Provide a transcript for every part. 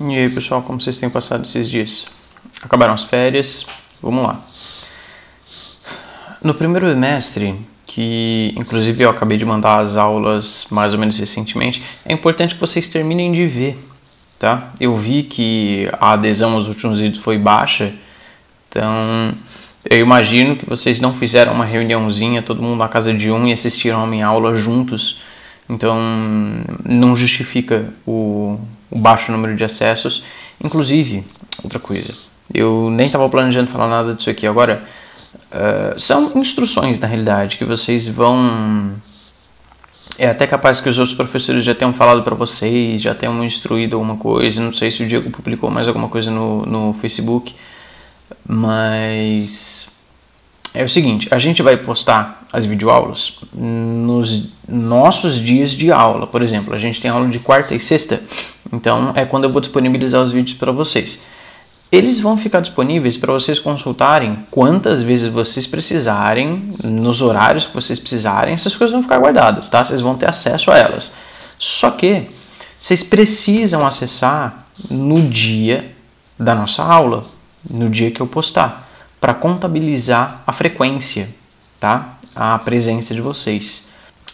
E aí pessoal, como vocês têm passado esses dias? Acabaram as férias, vamos lá. No primeiro bimestre, que inclusive eu acabei de mandar as aulas mais ou menos recentemente, é importante que vocês terminem de ver, tá? Eu vi que a adesão aos últimos vídeos foi baixa, então eu imagino que vocês não fizeram uma reuniãozinha, todo mundo na casa de um e assistiram a minha aula juntos, então não justifica o baixo número de acessos. Inclusive, outra coisa, eu nem estava planejando falar nada disso aqui agora, são instruções na realidade que vocês vão... É até capaz que os outros professores já tenham falado para vocês, já tenham instruído alguma coisa, não sei se o Diego publicou mais alguma coisa no Facebook, mas é o seguinte, a gente vai postar as videoaulas nos nossos dias de aula. Por exemplo, a gente tem aula de quarta e sexta, então é quando eu vou disponibilizar os vídeos para vocês. Eles vão ficar disponíveis para vocês consultarem quantas vezes vocês precisarem, nos horários que vocês precisarem, essas coisas vão ficar guardadas, tá? Vocês vão ter acesso a elas. Só que vocês precisam acessar no dia da nossa aula, no dia que eu postar, para contabilizar a frequência, tá? A presença de vocês.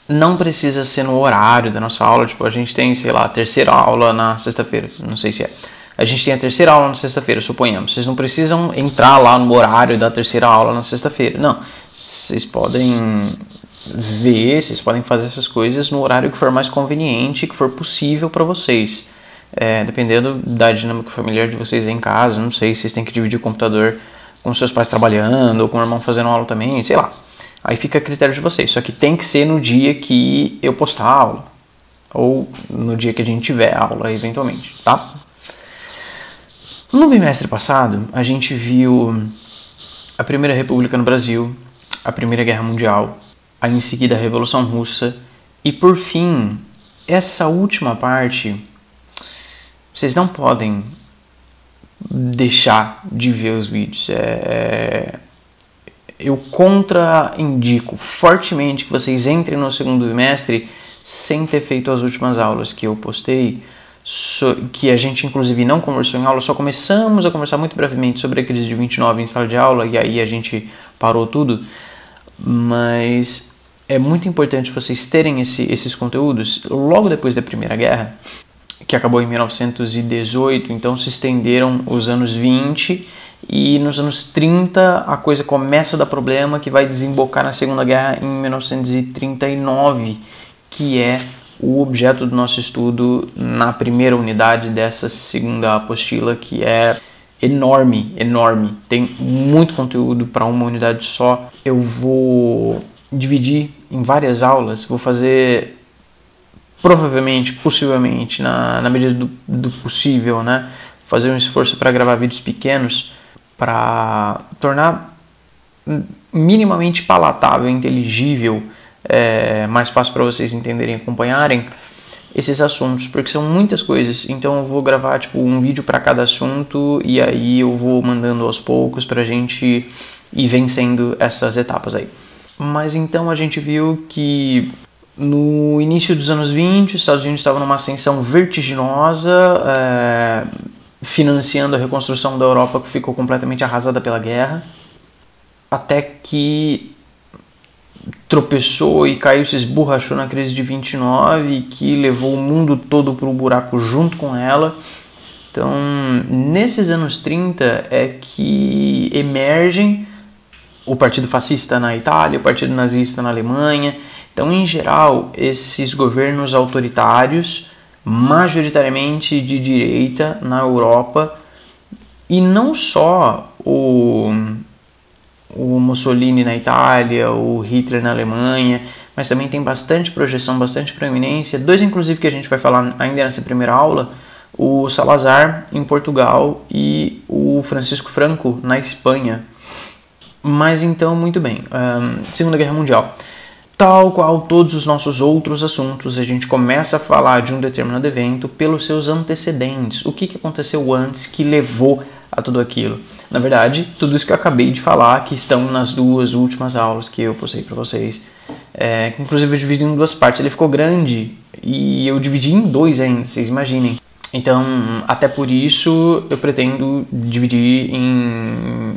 Não precisa ser no horário da nossa aula, tipo, a gente tem, sei lá, a terceira aula na sexta-feira, não sei se é. A gente tem a terceira aula na sexta-feira, suponhamos. Vocês não precisam entrar lá no horário da terceira aula na sexta-feira, não. Vocês podem ver, vocês podem fazer essas coisas no horário que for mais conveniente, que for possível para vocês. Dependendo da dinâmica familiar de vocês em casa, não sei, vocês têm que dividir o computador com seus pais trabalhando, ou com o irmão fazendo aula também, sei lá. Aí fica a critério de vocês, só que tem que ser no dia que eu postar a aula, ou no dia que a gente tiver aula, eventualmente, tá? No bimestre passado, a gente viu a Primeira República no Brasil, a Primeira Guerra Mundial, aí em seguida a Revolução Russa, e por fim, essa última parte, vocês não podem deixar de ver os vídeos. Eu contraindico fortemente que vocês entrem no segundo bimestre sem ter feito as últimas aulas que eu postei, que a gente inclusive não conversou em aula, só começamos a conversar muito brevemente sobre a crise de 29 em sala de aula, e aí a gente parou tudo. Mas é muito importante vocês terem esses conteúdos logo depois da Primeira Guerra, que acabou em 1918, então se estenderam os anos 20, e nos anos 30 a coisa começa a dar problema, que vai desembocar na Segunda Guerra em 1939, que é o objeto do nosso estudo na primeira unidade dessa segunda apostila, que é enorme, enorme. Tem muito conteúdo para uma unidade só. Eu vou dividir em várias aulas, vou fazer provavelmente, possivelmente, na medida do possível, né? Fazer um esforço para gravar vídeos pequenos para tornar minimamente palatável, inteligível, mais fácil para vocês entenderem e acompanharem esses assuntos, porque são muitas coisas. Então eu vou gravar tipo um vídeo para cada assunto e aí eu vou mandando aos poucos para a gente ir vencendo essas etapas aí. Mas então a gente viu que no início dos anos 20 os Estados Unidos estavam numa ascensão vertiginosa, financiando a reconstrução da Europa, que ficou completamente arrasada pela guerra, até que tropeçou e caiu, se esborrachou na crise de 29, que levou o mundo todo para o buraco junto com ela. Então, nesses anos 30 é que emergem o Partido Fascista na Itália, o Partido Nazista na Alemanha. Então, em geral, esses governos autoritários, majoritariamente de direita na Europa, e não só o Mussolini na Itália, o Hitler na Alemanha, mas também tem bastante projeção, bastante proeminência. Dois, inclusive, que a gente vai falar ainda nessa primeira aula, o Salazar em Portugal e o Francisco Franco na Espanha. Mas então, muito bem, Segunda Guerra Mundial. Tal qual todos os nossos outros assuntos, a gente começa a falar de um determinado evento pelos seus antecedentes. O que aconteceu antes que levou a tudo aquilo? Na verdade, tudo isso que eu acabei de falar, que estão nas duas últimas aulas que eu postei para vocês, que inclusive eu dividi em duas partes. Ele ficou grande e eu dividi em dois ainda, vocês imaginem. Então, até por isso, eu pretendo dividir em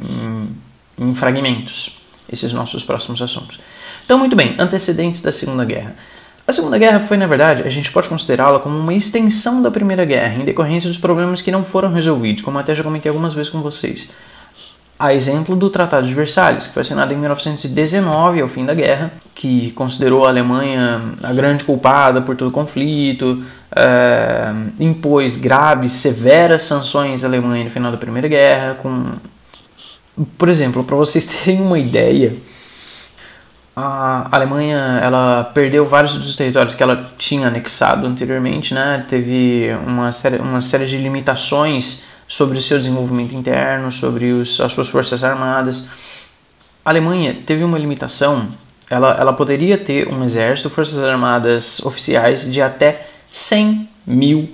fragmentos esses nossos próximos assuntos. Então, muito bem, antecedentes da Segunda Guerra. A Segunda Guerra foi, na verdade, a gente pode considerá-la como uma extensão da Primeira Guerra, em decorrência dos problemas que não foram resolvidos, como até já comentei algumas vezes com vocês. A exemplo do Tratado de Versalhes, que foi assinado em 1919, ao fim da guerra, que considerou a Alemanha a grande culpada por todo o conflito, impôs graves, severas sanções à Alemanha no final da Primeira Guerra. Por exemplo, para vocês terem uma ideia, a Alemanha ela perdeu vários dos territórios que ela tinha anexado anteriormente, né? Teve uma série de limitações sobre o seu desenvolvimento interno, sobre as suas forças armadas. A Alemanha teve uma limitação, ela poderia ter um exército, forças armadas oficiais de até 100 mil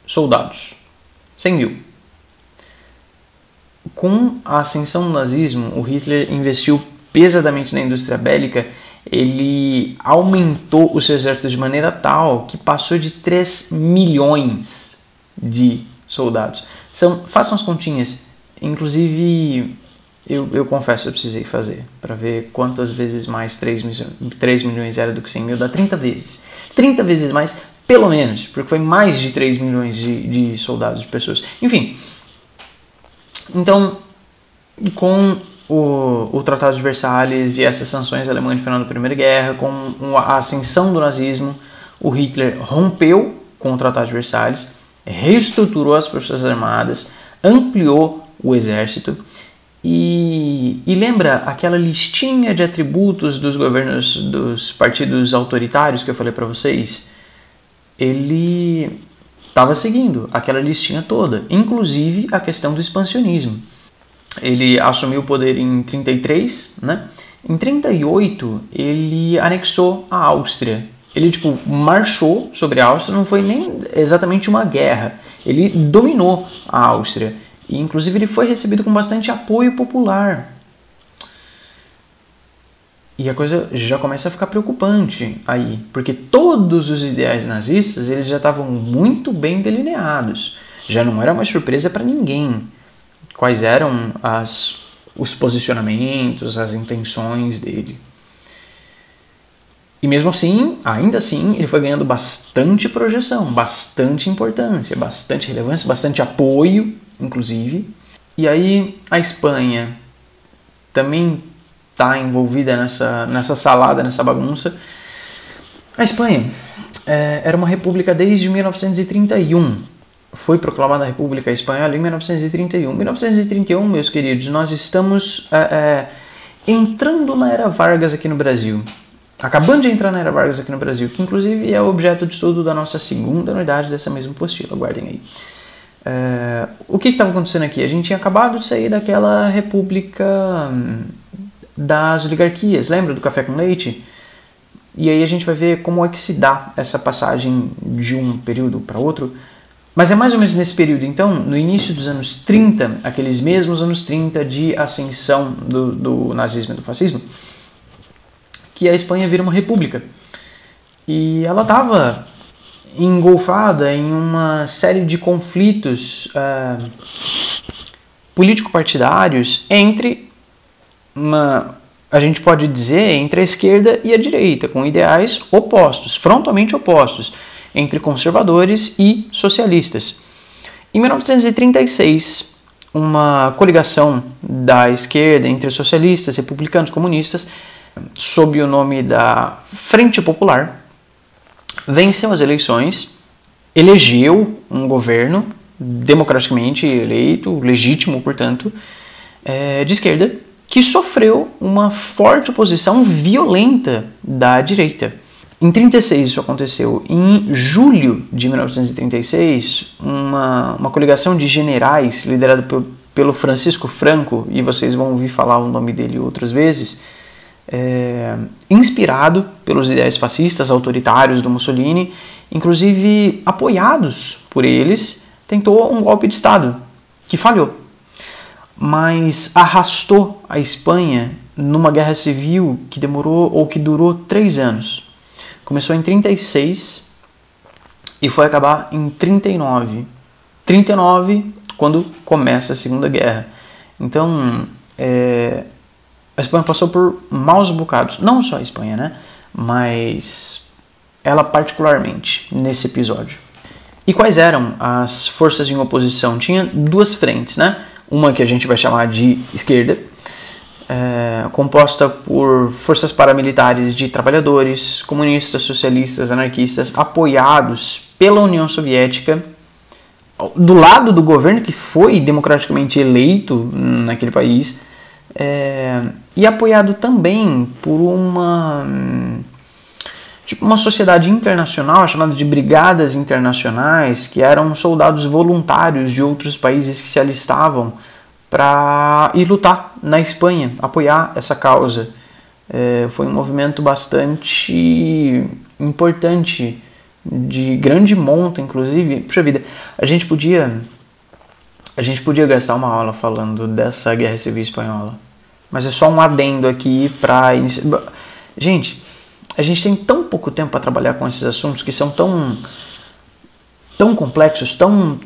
soldados. 100 mil. Com a ascensão do nazismo, o Hitler investiu pesadamente na indústria bélica. Ele aumentou o seu exército de maneira tal que passou de 3 milhões de soldados. Façam as continhas. Inclusive, eu confesso, eu precisei fazer para ver quantas vezes mais 3 milhões era do que 100 mil. Dá 30 vezes. 30 vezes mais, pelo menos, porque foi mais de 3 milhões de soldados, de pessoas. Enfim, então, com o Tratado de Versalhes e essas sanções alemãs no final da Primeira Guerra, com a ascensão do nazismo, o Hitler rompeu com o Tratado de Versalhes, reestruturou as forças armadas, ampliou o exército e lembra aquela listinha de atributos dos governos dos partidos autoritários que eu falei para vocês? Ele estava seguindo aquela listinha toda, inclusive a questão do expansionismo. Ele assumiu o poder em 33, né? Em 38 ele anexou a Áustria. Ele marchou sobre a Áustria, não foi nem exatamente uma guerra. Ele dominou a Áustria. E inclusive ele foi recebido com bastante apoio popular. E a coisa já começa a ficar preocupante aí, porque todos os ideais nazistas eles já estavam muito bem delineados. Já não era mais surpresa para ninguém quais eram os posicionamentos, as intenções dele. E mesmo assim, ainda assim, ele foi ganhando bastante projeção, bastante importância, bastante relevância, bastante apoio, inclusive. E aí a Espanha também está envolvida nessa salada, nessa bagunça. A Espanha era uma república desde 1931. Foi proclamada a República Espanhola em 1931. 1931, meus queridos, nós estamos entrando na Era Vargas aqui no Brasil. Acabando de entrar na Era Vargas aqui no Brasil, que inclusive é objeto de estudo da nossa segunda unidade dessa mesma apostila, guardem aí. O que estava acontecendo aqui? A gente tinha acabado de sair daquela república das oligarquias, lembra do café com leite? E aí a gente vai ver como é que se dá essa passagem de um período para outro. Mas é mais ou menos nesse período, então, no início dos anos 30, aqueles mesmos anos 30 de ascensão do nazismo e do fascismo, que a Espanha vira uma república. E ela estava engolfada em uma série de conflitos político-partidários entre a gente pode dizer, entre a esquerda e a direita, com ideais opostos, frontalmente opostos, entre conservadores e socialistas. Em 1936, uma coligação da esquerda entre socialistas, republicanos, comunistas, sob o nome da Frente Popular, venceu as eleições, elegeu um governo democraticamente eleito, legítimo, portanto, de esquerda, que sofreu uma forte oposição violenta da direita. Em 36 isso aconteceu. Em julho de 1936, uma coligação de generais liderada pelo Francisco Franco, e vocês vão ouvir falar o nome dele outras vezes, inspirado pelos ideais fascistas autoritários do Mussolini, inclusive apoiados por eles, tentou um golpe de Estado, que falhou. Mas arrastou a Espanha numa guerra civil que durou 3 anos. Começou em 36 e foi acabar em 39. 39, quando começa a Segunda Guerra. Então, a Espanha passou por maus bocados. Não só a Espanha, né? Mas ela particularmente, nesse episódio. E quais eram as forças em oposição? Tinha duas frentes, né? Uma que a gente vai chamar de esquerda, composta por forças paramilitares de trabalhadores, comunistas, socialistas, anarquistas, apoiados pela União Soviética, do lado do governo que foi democraticamente eleito naquele país, e apoiado também por uma sociedade internacional chamada de brigadas internacionais, que eram soldados voluntários de outros países que se alistavam para ir lutar na Espanha, apoiar essa causa. Foi um movimento bastante importante, de grande monta, inclusive. Puxa vida, a gente podia gastar uma aula falando dessa Guerra Civil Espanhola, mas é só um adendo aqui para iniciar. Gente, a gente tem tão pouco tempo para trabalhar com esses assuntos que são tão complexos, tão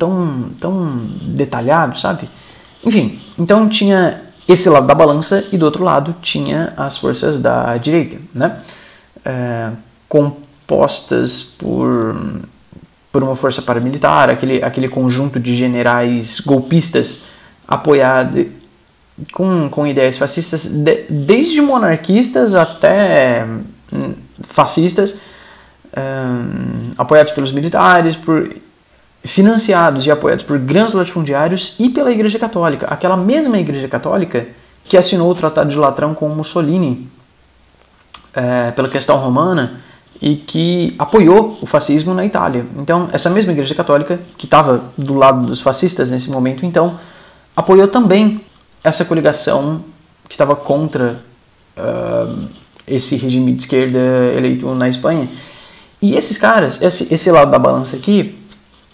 detalhados, sabe? Enfim, então tinha esse lado da balança e do outro lado tinha as forças da direita, né? Compostas por uma força paramilitar, aquele conjunto de generais golpistas apoiado com ideias fascistas, desde monarquistas até fascistas, apoiados pelos militares, financiados e apoiados por grandes latifundiários e pela Igreja Católica, aquela mesma Igreja Católica que assinou o Tratado de Latrão com Mussolini pela questão romana e que apoiou o fascismo na Itália. Então, essa mesma Igreja Católica, que estava do lado dos fascistas nesse momento, então, apoiou também essa coligação que estava contra esse regime de esquerda eleito na Espanha. E esses caras, esse lado da balança aqui,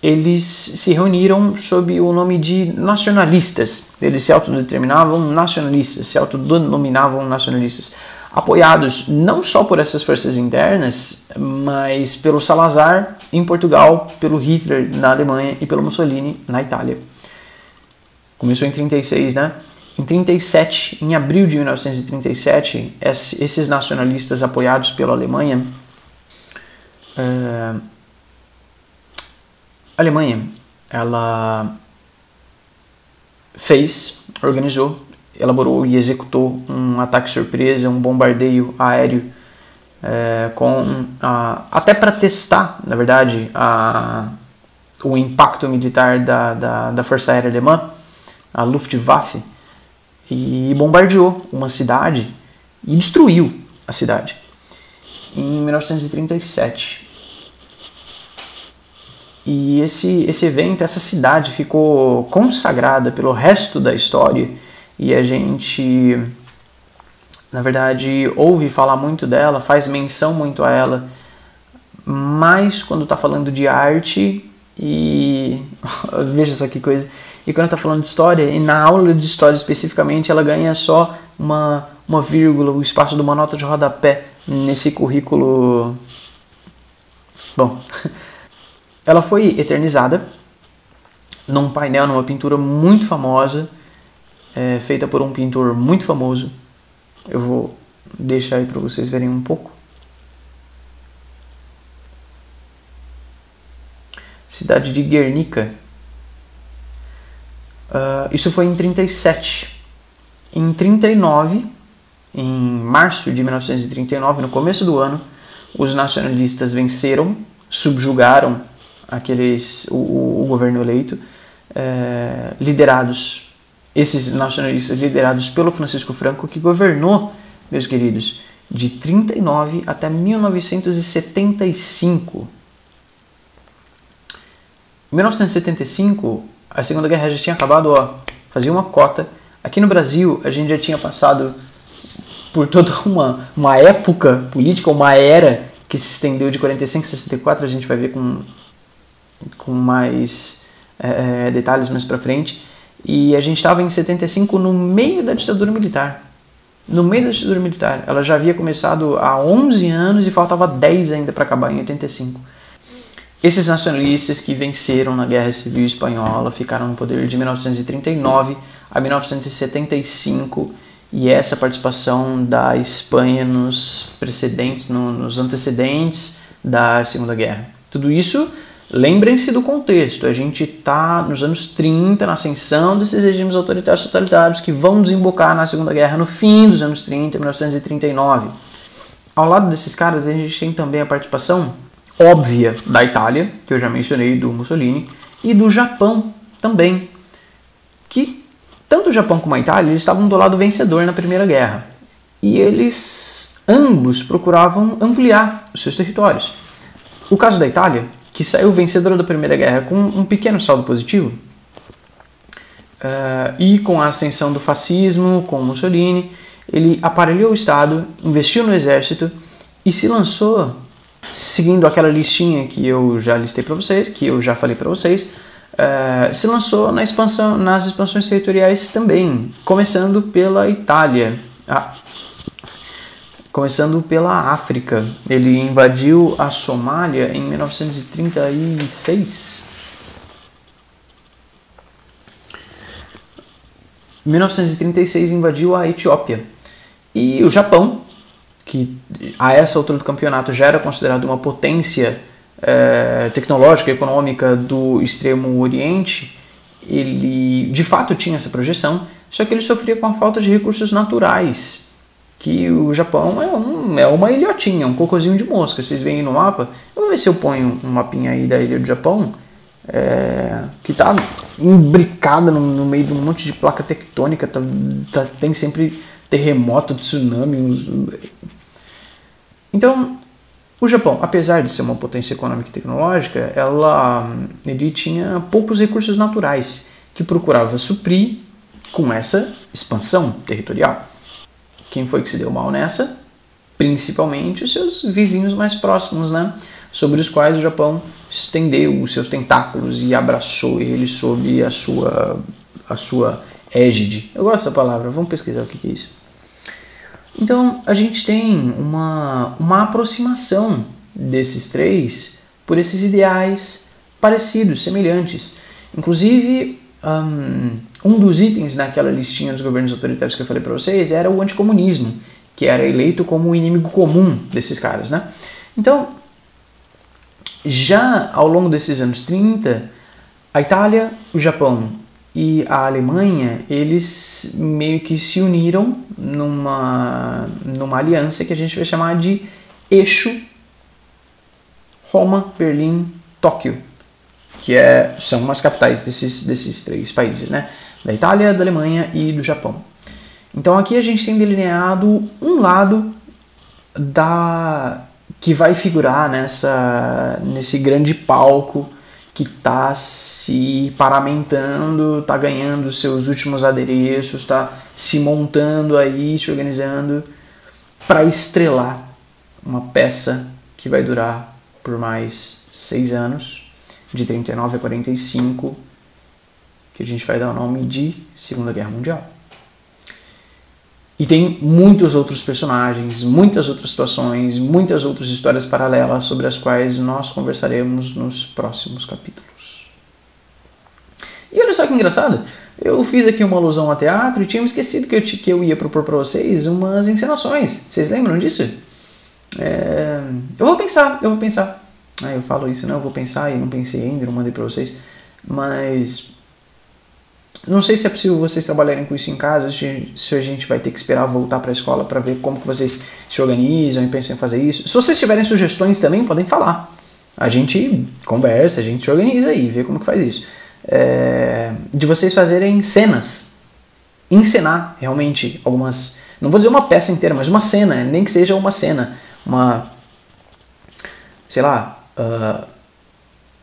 eles se reuniram sob o nome de nacionalistas. Eles se autodeterminavam nacionalistas, se autodenominavam nacionalistas, apoiados não só por essas forças internas, mas pelo Salazar em Portugal, pelo Hitler na Alemanha e pelo Mussolini na Itália. Começou em 36, né? Em 37, em abril de 1937, esses nacionalistas apoiados pela Alemanha, a Alemanha, ela organizou, elaborou e executou um ataque surpresa, um bombardeio aéreo, até para testar, na verdade, o impacto militar da Força Aérea Alemã, a Luftwaffe, e bombardeou uma cidade e destruiu a cidade em 1937. E esse evento, essa cidade ficou consagrada pelo resto da história e a gente, na verdade, ouve falar muito dela, faz menção muito a ela, mas quando está falando de arte e veja só que coisa, e quando está falando de história, e na aula de história especificamente, ela ganha só uma vírgula, o espaço de uma nota de rodapé nesse currículo. Bom, ela foi eternizada num painel, numa pintura muito famosa, feita por um pintor muito famoso. Eu vou deixar aí para vocês verem um pouco. Cidade de Guernica. Isso foi em 37. Em 39, em março de 1939, no começo do ano, os nacionalistas venceram, subjugaram o governo eleito, esses nacionalistas liderados pelo Francisco Franco, que governou, meus queridos, de 39 até 1975. Em 1975, a Segunda Guerra já tinha acabado, fazia uma cota. Aqui no Brasil, a gente já tinha passado por toda uma época política, uma era que se estendeu de 45 a 64, a gente vai ver com mais detalhes mais pra frente. E a gente estava em 75 no meio da ditadura militar. No meio da ditadura militar. Ela já havia começado há 11 anos e faltava 10 ainda para acabar em 85. Esses nacionalistas que venceram na Guerra Civil Espanhola ficaram no poder de 1939 a 1975, e essa participação da Espanha nos antecedentes da Segunda Guerra. Tudo isso, lembrem-se do contexto, a gente está nos anos 30, na ascensão desses regimes autoritários totalitários que vão desembocar na Segunda Guerra no fim dos anos 30, 1939. Ao lado desses caras, a gente tem também a participação óbvia da Itália, que eu já mencionei, do Mussolini, e do Japão também, que tanto o Japão como a Itália eles estavam do lado vencedor na Primeira Guerra, e eles ambos procuravam ampliar os seus territórios. O caso da Itália, que saiu vencedora da Primeira Guerra com um pequeno saldo positivo, e com a ascensão do fascismo, com Mussolini, ele aparelhou o Estado, investiu no exército e se lançou, seguindo aquela listinha que eu já listei para vocês, que eu já falei para vocês, se lançou nas expansões territoriais também, começando pela Itália, começando pela África. Ele invadiu a Somália em 1936. Em 1936 invadiu a Etiópia. E o Japão, que a essa altura do campeonato já era considerado uma potência tecnológica e econômica do Extremo Oriente, ele de fato tinha essa projeção, só que ele sofria com a falta de recursos naturais, que o Japão é uma ilhotinha, um cocôzinho de mosca. Vocês veem no mapa, eu vou ver se eu ponho um mapinha aí da ilha do Japão, que está imbricada no meio de um monte de placa tectônica, tem sempre terremoto, tsunami. Então, o Japão, apesar de ser uma potência econômica e tecnológica, ele tinha poucos recursos naturais que procurava suprir com essa expansão territorial. Quem foi que se deu mal nessa? Principalmente os seus vizinhos mais próximos, né? Sobre os quais o Japão estendeu os seus tentáculos e abraçou ele sob a sua égide. Eu gosto dessa palavra, vamos pesquisar o que é isso. Então, a gente tem uma aproximação desses três por esses ideais parecidos, semelhantes. Inclusive, um dos itens naquela listinha dos governos autoritários que eu falei para vocês era o anticomunismo, que era eleito como o inimigo comum desses caras, né? Então, já ao longo desses anos 30, a Itália, o Japão e a Alemanha, eles meio que se uniram numa aliança que a gente vai chamar de eixo Roma, Berlim, Tóquio, que são as capitais desses três países, né? Da Itália, da Alemanha e do Japão. Então aqui a gente tem delineado um lado que vai figurar nesse grande palco que está se paramentando, está ganhando seus últimos adereços, está se montando aí, se organizando para estrelar uma peça que vai durar por mais 6 anos, de 39 a 45, que a gente vai dar o nome de Segunda Guerra Mundial. E tem muitos outros personagens, muitas outras situações, muitas outras histórias paralelas sobre as quais nós conversaremos nos próximos capítulos. E olha só que engraçado, eu fiz aqui uma alusão ao teatro e tinha me esquecido que eu ia propor para vocês umas encenações. Vocês lembram disso? Eu vou pensar. Eu falo isso, né? Eu vou pensar e não pensei ainda, não mandei para vocês. Mas não sei se é possível vocês trabalharem com isso em casa, se a gente vai ter que esperar voltar para a escola para ver como que vocês se organizam e pensam em fazer isso. Se vocês tiverem sugestões também, podem falar. A gente conversa, a gente se organiza e vê como que faz isso. De vocês fazerem cenas. Encenar realmente algumas... Não vou dizer uma peça inteira, mas uma cena. Nem que seja uma cena. Sei lá...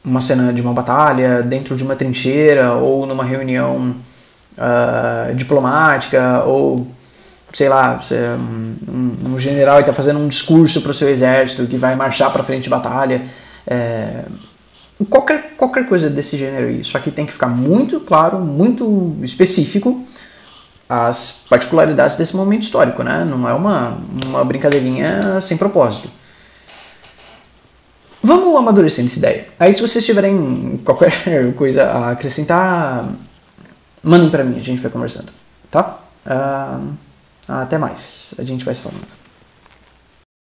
uma cena de uma batalha dentro de uma trincheira ou numa reunião diplomática, ou sei lá, um general está fazendo um discurso para o seu exército que vai marchar para frente de batalha, qualquer coisa desse gênero aí. Só que tem que ficar muito claro, muito específico as particularidades desse momento histórico, né? Não é uma brincadeirinha sem propósito. Vamos amadurecendo essa ideia. Aí se vocês tiverem qualquer coisa a acrescentar, mandem pra mim, a gente vai conversando, tá? Até mais, a gente vai se falando.